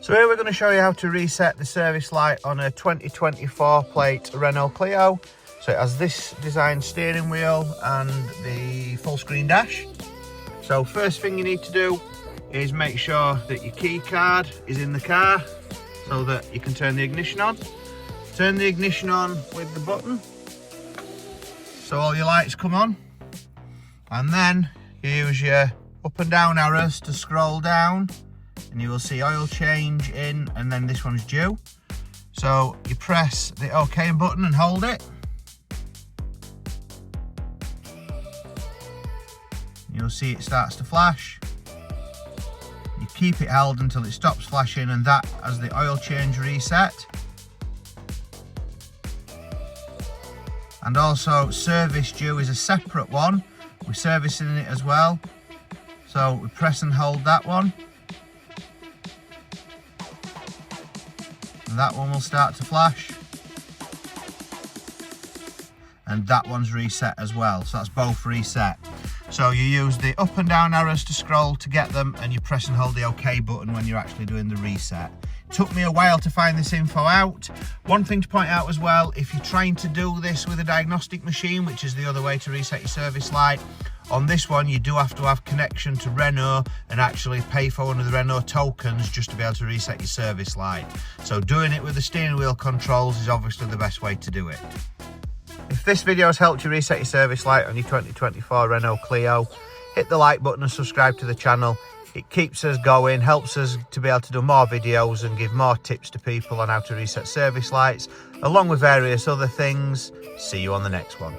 So here we're going to show you how to reset the service light on a 2024 plate Renault Clio. So it has this design steering wheel and the full screen dash. So first thing you need to do is make sure that your key card is in the car so that you can turn the ignition on. Turn the ignition on with the button so all your lights come on, and then you use your up and down arrows to scroll down and you will see oil change in, and then this one's due. So you press the OK button and hold it. You'll see it starts to flash. You keep it held until it stops flashing, and that as the oil change reset. And also service due is a separate one. We're servicing it as well. So we press and hold that one. And that one will start to flash. And that one's reset as well. So that's both reset. So you use the up and down arrows to scroll to get them, and you press and hold the OK button when you're actually doing the reset. It took me a while to find this info out. One thing to point out as well, if you're trying to do this with a diagnostic machine, which is the other way to reset your service light, on this one you do have to have connection to Renault and actually pay for one of the Renault tokens just to be able to reset your service light. So doing it with the steering wheel controls is obviously the best way to do it. If this video has helped you reset your service light on your 2024 Renault Clio, hit the like button and subscribe to the channel. It keeps us going, helps us to be able to do more videos and give more tips to people on how to reset service lights, along with various other things. See you on the next one.